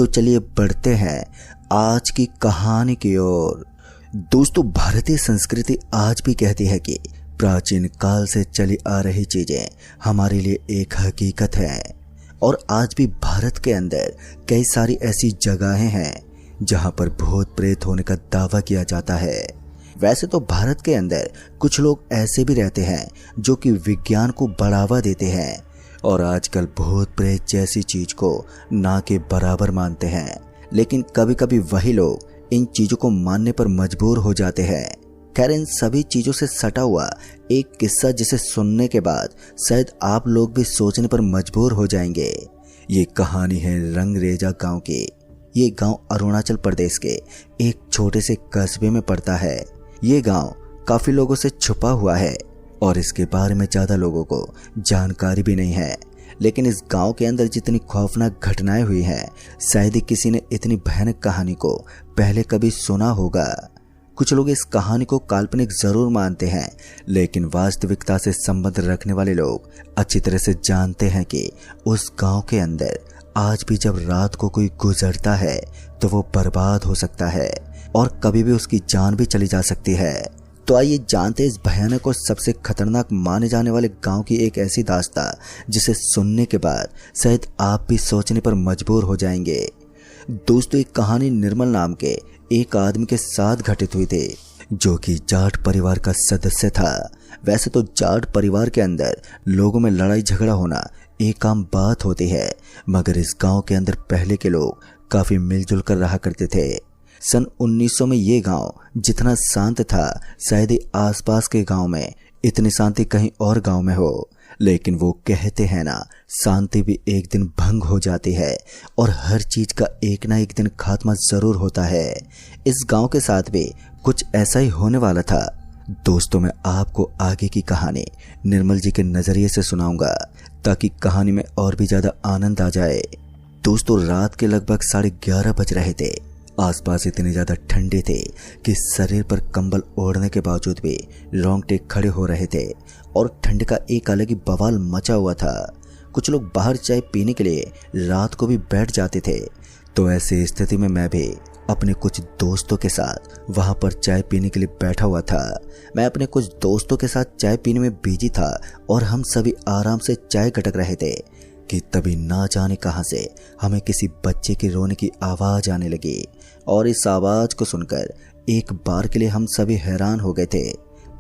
तो चलिए बढ़ते हैं आज की कहानी की ओर। दोस्तों, भारतीय संस्कृति आज भी कहती है कि प्राचीन काल से चली आ रही चीजें हमारे लिए एक हकीकत है और आज भी भारत के अंदर कई सारी ऐसी जगहें हैं जहां पर भूत प्रेत होने का दावा किया जाता है। वैसे तो भारत के अंदर कुछ लोग ऐसे भी रहते हैं जो कि विज्ञान को बढ़ावा देते हैं और आजकल भूत प्रेत जैसी चीज को ना के बराबर मानते हैं, लेकिन कभी कभी वही लोग इन चीजों को मानने पर मजबूर हो जाते हैं। खैर, इन सभी चीजों से सटा हुआ एक किस्सा जिसे सुनने के बाद शायद आप लोग भी सोचने पर मजबूर हो जाएंगे। ये कहानी है रंगरेजा गांव की। ये गांव अरुणाचल प्रदेश के एक छोटे से कस्बे में पड़ता है। ये गांव काफी लोगों से छुपा हुआ है और इसके बारे में ज्यादा लोगों को जानकारी भी नहीं है, लेकिन इस गांव के अंदर जितनी खौफनाक घटनाएं हुई हैं, शायद ही किसी ने इतनी भयानक कहानी को पहले कभी सुना होगा। कुछ लोग इस कहानी को काल्पनिक जरूर मानते हैं, लेकिन वास्तविकता से संबंध रखने वाले लोग अच्छी तरह से जानते हैं कि उस गांव के अंदर आज भी जब रात को कोई गुजरता है तो वो बर्बाद हो सकता है और कभी भी उसकी जान भी चली जा सकती है। तो आइए जानते हैं इस भयानक और सबसे खतरनाक माने जाने वाले गांव की एक ऐसी दास्तां जिसे सुनने के बाद शायद आप भी सोचने पर मजबूर हो जाएंगे। दोस्तों, एक कहानी निर्मल नाम के एक आदमी के साथ घटित हुई थी जो कि जाट परिवार का सदस्य था। वैसे तो जाट परिवार के अंदर लोगों में लड़ाई झगड़ा होना एक आम बात होती है, मगर इस गांव के अंदर पहले के लोग काफी मिलजुल कर रहा करते थे। सन 1900 में ये गांव जितना शांत था, शायद ही आसपास के गांव में इतनी शांति कहीं और गांव में हो। लेकिन वो कहते हैं ना, शांति भी एक दिन भंग हो जाती है और हर चीज का एक ना एक दिन खात्मा जरूर होता है। इस गांव के साथ भी कुछ ऐसा ही होने वाला था। दोस्तों, मैं आपको आगे की कहानी निर्मल जी के नजरिए से सुनाऊंगा ताकि कहानी में और भी ज्यादा आनंद आ जाए। दोस्तों, रात के लगभग 11:30 बज रहे थे। आसपास इतने ज्यादा ठंडे थे कि शरीर पर कंबल ओढ़ने के बावजूद भी रोंगटे खड़े हो रहे थे और ठंड का एक अलग ही बवाल मचा हुआ था। कुछ लोग बाहर चाय पीने के लिए रात को भी बैठ जाते थे। तो ऐसी स्थिति में मैं भी अपने कुछ दोस्तों के साथ वहां पर चाय पीने के लिए बैठा हुआ था। मैं अपने कुछ दोस्तों के साथ चाय पीने में बिजी था और हम सभी आराम से चाय गटक रहे थे कि तभी ना जाने कहां से हमें किसी बच्चे के रोने की आवाज आने लगी और इस आवाज को सुनकर एक बार के लिए हम सभी हैरान हो गए थे।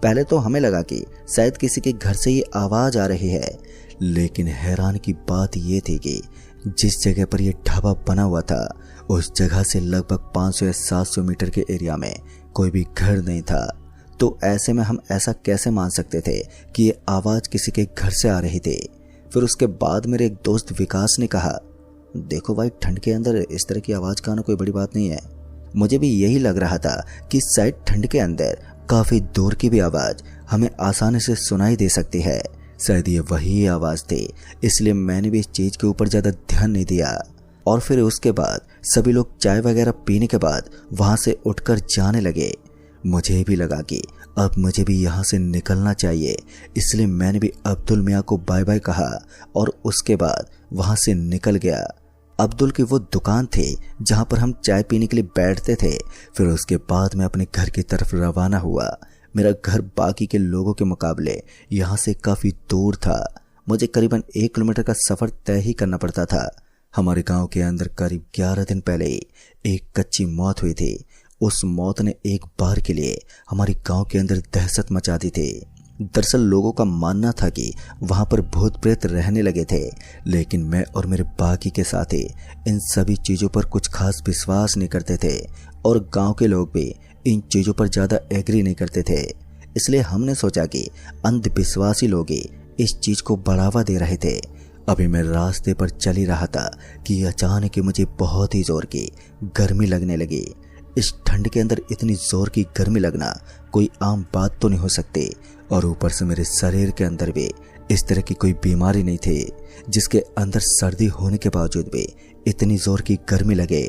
पहले तो हमें लगा कि शायद किसी के घर से ये आवाज आ रही है, लेकिन हैरान की बात ये थी कि जिस जगह पर यह ढाबा बना हुआ था उस जगह से लगभग 500 या 700 मीटर के एरिया में कोई भी घर नहीं था। तो ऐसे में हम ऐसा कैसे मान सकते थे कि ये आवाज किसी के घर से आ रही थी। फिर उसके बाद मेरे एक दोस्त विकास ने कहा, देखो भाई, ठंड के अंदर इस तरह की आवाज का आना कोई बड़ी बात नहीं है। मुझे भी यही लग रहा था कि शायद ठंड के अंदर काफी दूर की भी आवाज हमें आसानी से सुनाई दे सकती है। शायद ये वही आवाज थी, इसलिए मैंने भी इस चीज के ऊपर ज्यादा ध्यान नहीं दिया। और फिर उसके बाद सभी लोग चाय वगैरह पीने के बाद वहां से उठकर जाने लगे। मुझे भी लगा कि अब मुझे भी यहाँ से निकलना चाहिए, इसलिए मैंने भी अब्दुल मियाँ को बाय बाय कहा और उसके बाद वहां से निकल गया। अब्दुल की वो दुकान थी जहां पर हम चाय पीने के लिए बैठते थे। फिर उसके बाद मैं अपने घर की तरफ रवाना हुआ। मेरा घर बाकी के लोगों के मुकाबले यहाँ से काफी दूर था। मुझे करीबन 1 किलोमीटर का सफर तय ही करना पड़ता था। हमारे गांव के अंदर करीब 11 दिन पहले एक कच्ची मौत हुई थी। उस मौत ने एक बार के लिए हमारे गांव के अंदर दहशत मचा दी थी। दरअसल लोगों का मानना था कि वहां पर भूत प्रेत रहने लगे थे, लेकिन मैं और मेरे बाकी के साथी इन सभी चीजों पर कुछ खास विश्वास नहीं करते थे और गांव के लोग भी इन चीजों पर ज्यादा एग्री नहीं करते थे। इसलिए हमने सोचा कि अंधविश्वासी लोग ही इस चीज को बढ़ावा दे रहे थे। अभी मैं रास्ते पर चल ही रहा था कि अचानक ही मुझे बहुत ही जोर की गर्मी लगने लगी। इस ठंड के अंदर इतनी जोर की गर्मी लगना कोई आम बात तो नहीं हो सकती और ऊपर से मेरे शरीर के अंदर भी इस तरह की कोई बीमारी नहीं थी जिसके अंदर सर्दी होने के बावजूद भी इतनी जोर की गर्मी लगे।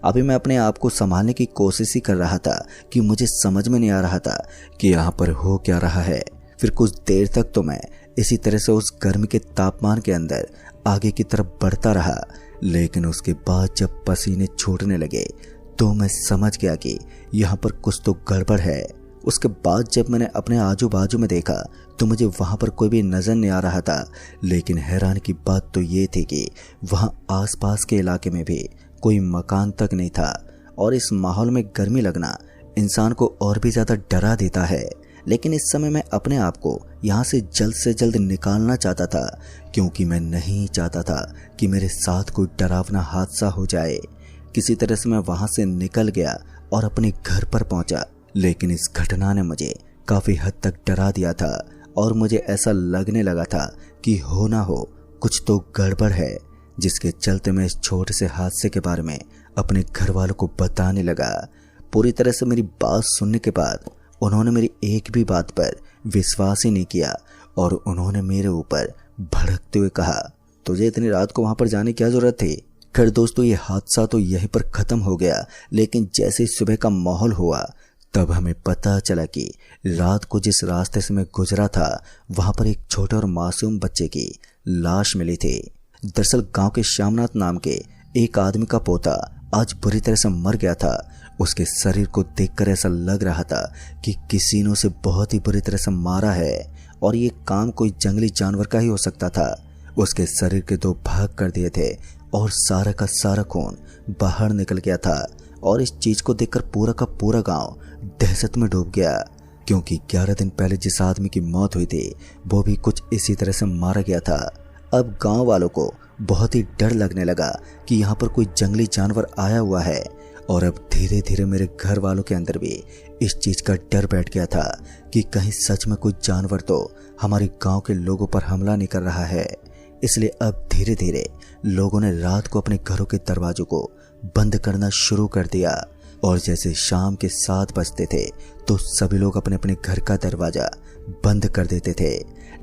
अभी मैं अपने आप को संभालने की कोशिश ही कर रहा था कि मुझे समझ में नहीं आ रहा था कि यहाँ पर हो क्या रहा है। फिर कुछ देर तक तो मैं इसी तरह से उस गर्मी के तापमान के अंदर आगे की तरफ बढ़ता रहा। लेकिन उसके बाद जब पसीने छूटने लगे तो मैं समझ गया कि यहाँ पर कुछ तो गड़बड़ है। उसके बाद जब मैंने अपने आजू बाजू में देखा तो मुझे वहाँ पर कोई भी नजर नहीं आ रहा था। लेकिन हैरान की बात तो ये थी कि वहाँ आसपास के इलाके में भी कोई मकान तक नहीं था। और इस माहौल में गर्मी लगना इंसान को और भी ज़्यादा डरा देता है। लेकिन इस समय मैं अपने आप को यहाँ से जल्द निकालना चाहता था, क्योंकि मैं नहीं चाहता था कि मेरे साथ कोई डरावना हादसा हो जाए। किसी तरह से मैं वहाँ से निकल गया और अपने घर पर पहुँचा। लेकिन इस घटना ने मुझे काफ़ी हद तक डरा दिया था और मुझे ऐसा लगने लगा था कि हो ना हो कुछ तो गड़बड़ है, जिसके चलते मैं इस छोटे से हादसे के बारे में अपने घर वालों को बताने लगा। पूरी तरह से मेरी बात सुनने के बाद उन्होंने मेरी एक भी बात पर विश्वास ही नहीं किया और उन्होंने मेरे ऊपर भड़कते हुए कहा, तुझे इतनी रात को वहां पर जाने की क्या जरूरत थी। खैर दोस्तों, ये हादसा तो यहीं पर खत्म हो गया। लेकिन जैसे सुबह का माहौल हुआ तब हमें पता चला कि रात को जिस रास्ते से मैं गुजरा था वहां पर एक छोटे और मासूम बच्चे की लाश मिली थी। दरअसल गांव के श्यामनाथ नाम के एक आदमी का पोता आज बुरी तरह से मर गया था। उसके शरीर को देखकर ऐसा लग रहा था कि किसी ने उसे बहुत ही बुरी तरह से मारा है और ये काम कोई जंगली जानवर का ही हो सकता था। उसके शरीर के 2 भाग कर दिए थे और सारा का सारा खून बाहर निकल गया था। और इस चीज को देखकर पूरा का पूरा गांव दहशत में डूब गया, क्योंकि 11 दिन पहले जिस आदमी की मौत हुई थी वो भी कुछ इसी तरह से मारा गया था। अब गांव वालों को बहुत ही डर लगने लगा कि यहाँ पर कोई जंगली जानवर आया हुआ है। और अब धीरे धीरे मेरे घर वालों के अंदर भी इस चीज का डर बैठ गया था कि कहीं सच में कोई जानवर तो हमारे गांव के लोगों पर हमला नहीं कर रहा है। इसलिए अब धीरे धीरे लोगों ने रात को अपने घरों के दरवाजों को बंद करना शुरू कर दिया। और जैसे शाम के 7 बजते थे तो सभी लोग अपने अपने घर का दरवाजा बंद कर देते थे।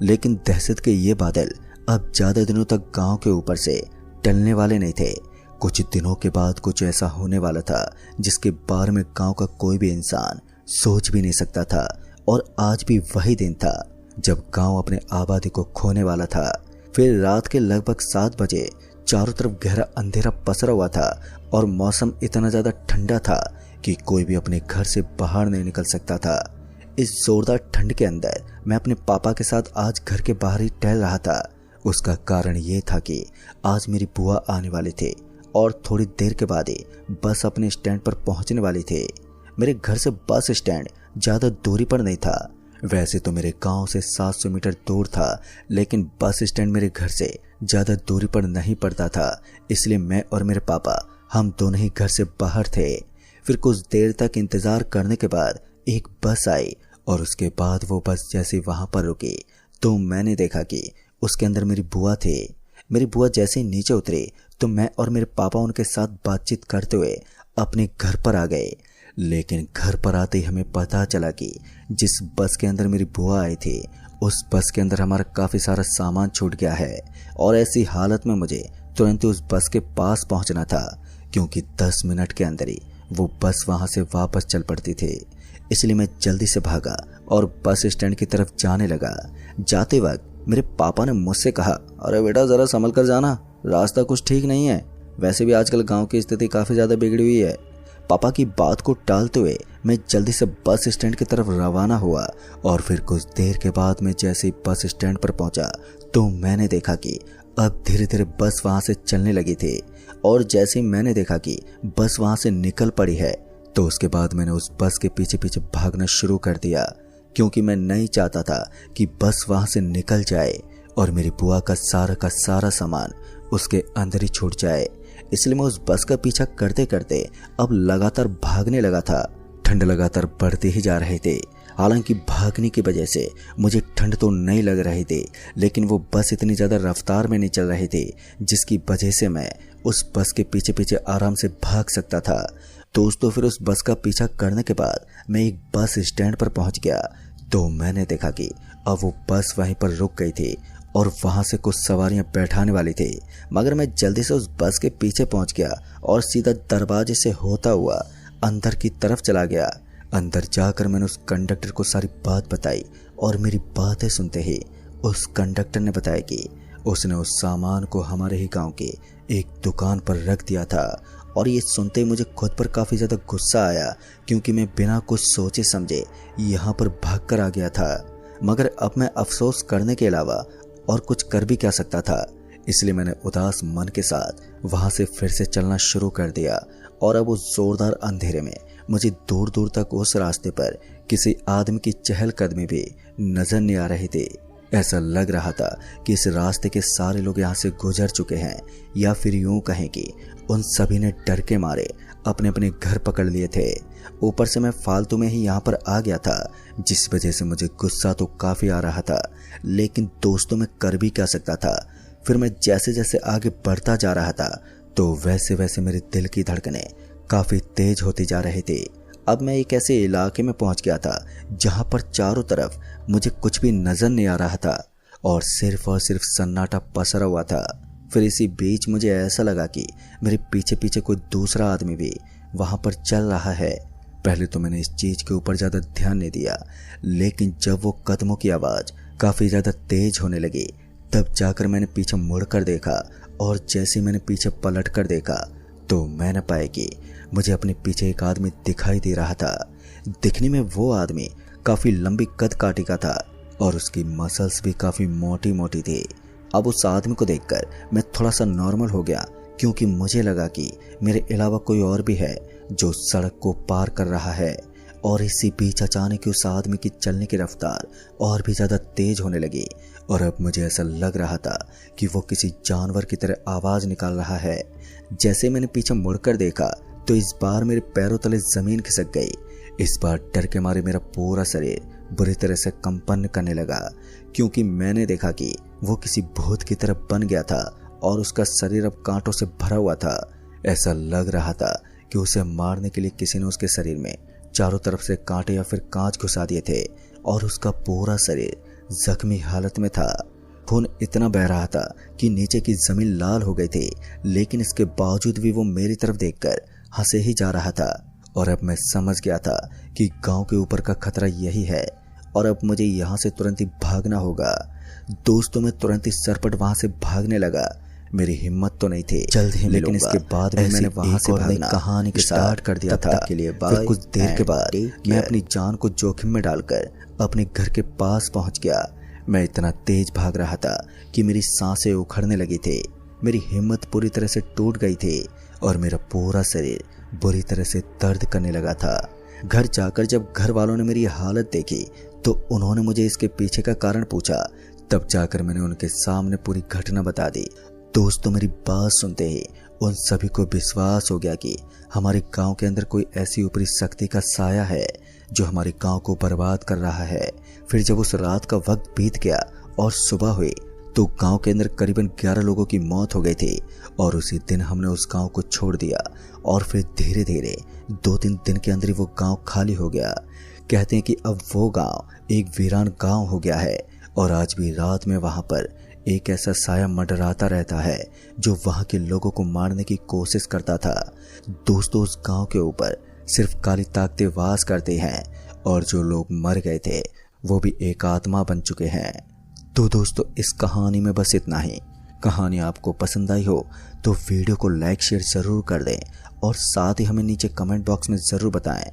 लेकिन दहशत के ये बादल अब ज्यादा दिनों तक गांव के ऊपर से टलने वाले नहीं थे। कुछ दिनों के बाद कुछ ऐसा होने वाला था जिसके बारे में गांव का कोई भी इंसान सोच भी नहीं सकता था। और आज भी वही दिन था जब गांव अपने आबादी को खोने वाला था। फिर रात के लगभग 7 बजे चारों तरफ गहरा अंधेरा पसरा हुआ था और मौसम इतना ज्यादा ठंडा था कि कोई भी अपने घर से बाहर नहीं निकल सकता था। इस जोरदार ठंड के अंदर मैं अपने पापा के साथ आज घर के बाहर ही टहल रहा था। उसका कारण ये था कि आज मेरी बुआ आने वाली थी और थोड़ी देर के बाद ही बस अपने स्टैंड पर पहुंचने वाली थी। मेरे घर से बस स्टैंड ज्यादा दूरी पर नहीं था। वैसे तो मेरे गांव से 700 मीटर दूर था, लेकिन बस स्टैंड मेरे घर से ज्यादा दूरी पर नहीं पड़ता था। इसलिए मैं और मेरे पापा हम दोनों ही घर से बाहर थे। फिर कुछ देर तक इंतजार करने के बाद एक बस आई और उसके बाद वो बस जैसे वहां पर रुकी तो मैंने देखा कि उसके अंदर मेरी बुआ थी। मेरी बुआ जैसे ही नीचे उतरी तो मैं और मेरे पापा उनके साथ बातचीत करते हुए अपने घर पर आ गए। लेकिन घर पर आते ही हमें पता चला कि जिस बस के अंदर मेरी बुआ आई थी उस बस के अंदर हमारा काफ़ी सारा सामान छूट गया है। और ऐसी हालत में मुझे तुरंत उस बस के पास पहुंचना था, क्योंकि 10 मिनट के अंदर ही वो बस वहां से वापस चल पड़ती थी। इसलिए मैं जल्दी से भागा और बस स्टैंड की तरफ जाने लगा। जाते वक्त मेरे पापा ने मुझसे कहा, अरे बेटा ज़रा संभल कर जाना, रास्ता कुछ ठीक नहीं है। वैसे भी आजकल गांव की स्थिति काफ़ी ज़्यादा बिगड़ी हुई है। पापा की बात को टालते हुए मैं जल्दी से बस स्टैंड की तरफ रवाना हुआ। और फिर कुछ देर के बाद मैं जैसे ही बस स्टैंड पर पहुंचा तो मैंने देखा कि अब धीरे धीरे बस वहां से चलने लगी थी। और जैसे ही मैंने देखा कि बस वहां से निकल पड़ी है तो उसके बाद मैंने उस बस के पीछे पीछे भागना शुरू कर दिया, क्योंकि मैं नहीं चाहता था कि बस वहां से निकल जाए और मेरी बुआ का सारा सामान उसके अंदर ही छूट जाए। इसलिए मैं उस बस का पीछा करते करते अब लगातार भागने लगा था। ठंड लगातार बढ़ती ही जा रही थी। हालांकि भागने की वजह से मुझे ठंड तो नहीं लग रही थी, लेकिन वो बस इतनी ज़्यादा रफ्तार में नहीं चल रही थी जिसकी वजह से मैं उस बस के पीछे पीछे आराम से भाग सकता था। दोस्तों, फिर उस बस का पीछा करने के बाद मैं एक बस स्टैंड पर पहुंच गया तो मैंने देखा कि अब वो बस वहीं पर रुक गई थी और वहां से कुछ सवारियां बैठाने वाली थी। मगर मैं जल्दी से उस बस के पीछे पहुंच गया और सीधा दरवाजे से होता हुआ अंदर की तरफ चला गया। अंदर जाकर मैंने उस कंडक्टर को सारी बात बताई और मेरी बातें सुनते ही उस कंडक्टर ने बताया कि उसने उस सामान को हमारे ही गांव के एक दुकान पर रख दिया था। और ये सुनते ही मुझे खुद पर काफ़ी ज़्यादा गुस्सा आया, क्योंकि मैं बिना कुछ सोचे समझे यहाँ पर भागकर आ गया था। मगर अब मैं अफसोस करने के अलावा और कुछ कर भी क्या सकता था। इसलिए मैंने उदास मन के साथ वहाँ से फिर से चलना शुरू कर दिया। और अब उस जोरदार अंधेरे में मुझे दूर दूर तक उस रास्ते पर किसी आदमी की चहलकदमी भी नजर नहीं आ रही थी। ऐसा लग रहा था कि इस रास्ते के सारे लोग यहाँ से गुजर चुके हैं, या फिर यूं कहें कि उन सभी ने डर के मारे अपने अपने घर पकड़ लिए थे। ऊपर से मैं फालतू में ही यहाँ पर आ गया था, जिस वजह से मुझे गुस्सा तो काफ़ी आ रहा था, लेकिन दोस्तों मैं कर भी क्या सकता था। फिर मैं जैसे जैसे आगे बढ़ता जा रहा था तो वैसे वैसे मेरे दिल की धड़कनें काफ़ी तेज होती जा रही थी। अब मैं एक ऐसे इलाके में पहुंच गया था जहां पर चारों तरफ मुझे कुछ भी नजर नहीं आ रहा था और सिर्फ सन्नाटा पसरा हुआ था। फिर इसी बीच मुझे ऐसा लगा कि मेरे पीछे पीछे कोई दूसरा आदमी भी वहां पर चल रहा है। पहले तो मैंने इस चीज के ऊपर ज्यादा ध्यान नहीं दिया, लेकिन जब वो कदमों की आवाज काफी ज्यादा तेज होने लगी तब जाकर मैंने पीछे मुड़कर देखा। और जैसे मैंने पीछे पलट कर देखा तो मैंने पाया कि मुझे अपने पीछे एक आदमी दिखाई दे रहा था। दिखने में वो आदमी काफी लंबी कद काठी का था और उसकी मसल्स भी काफी मोटी मोटी थी। अब उस आदमी को देखकर मैं थोड़ा सा नॉर्मल हो गया, क्योंकि मुझे लगा कि मेरे अलावा कोई और भी है जो सड़क को पार कर रहा है। और इसी बीच अचानक उस आदमी की चलने की रफ्तार और भी ज्यादा तेज होने लगी और अब मुझे ऐसा लग रहा था कि वो किसी जानवर की तरह आवाज निकाल रहा है। जैसे मैंने पीछे मुड़कर देखा तो इस बार मेरे पैरों तले जमीन खिसक गई। इस बार डर के मारे मेरा पूरा शरीर बुरी तरह से कंपन करने लगा, क्योंकि मैंने देखा कि वो किसी भूत की तरह बन गया था और उसका शरीर अब कांटों से भरा हुआ था। ऐसा लग रहा था कि उसे मारने के लिए किसी ने उसके शरीर में चारों तरफ से कांटे या फिर कांच घुसा दिए थे और उसका पूरा शरीर जख्मी हालत में था। खून इतना बह रहा था कि नीचे की जमीन लाल हो गई थी, लेकिन इसके बावजूद भी वो मेरी तरफ देखकर हंसे ही जा रहा था। और अब मैं समझ गया था कि गांव के ऊपर का खतरा यही है और अब मुझे यहाँ से तुरंत ही भागना होगा। दोस्तों मैं तुरंत ही सरपट वहां से भागने लगा। मेरी हिम्मत तो नहीं थी जल्द ही लेकिन इसके बाद भी मैंने वहां से भागना कहानी के स्टार्ट कर दिया था। के लिए फिर कुछ देर के बाद मैं अपनी जान को जोखिम में डालकर अपने घर के पास पहुंच गया। मैं इतना तेज भाग रहा था कि मेरी सांसें उखड़ने लगी थी, मेरी हिम्मत पूरी तरह से टूट गई थी और मेरा पूरा शरीर बुरी तरह से दर्द करने लगा था। घर जाकर जब घर वालों ने मेरी हालत देखी तो उन्होंने मुझे इसके पीछे का कारण पूछा। तब जाकर मैंने उनके सामने पूरी घटना बता दी। दोस्तों मेरी बात सुनते ही उन सभी को विश्वास हो गया कि हमारे गांव के अंदर कोई ऐसी ऊपरी शक्ति का साया है जो हमारे गांव को बर्बाद कर रहा है। फिर जब उस रात का वक्त बीत गया और सुबह हुई तो गांव के अंदर करीबन 11 लोगों की मौत हो गई थी और उसी दिन हमने उस गांव को छोड़ दिया और फिर धीरे धीरे 2-3 दिन के अंदर ही वो गांव खाली हो गया। कहते हैं कि अब वो गांव एक वीरान गांव हो गया है और आज भी रात में वहां पर एक ऐसा साया मंडराता रहता है जो वहां के लोगों को मारने की कोशिश करता था। दोस्तों उस गांव के ऊपर सिर्फ काली ताकतें वास करते हैं और जो लोग मर गए थे वो भी एक आत्मा बन चुके हैं। तो दोस्तों इस कहानी में बस इतना ही। कहानी आपको पसंद आई हो तो वीडियो को लाइक शेयर ज़रूर कर दें और साथ ही हमें नीचे कमेंट बॉक्स में ज़रूर बताएं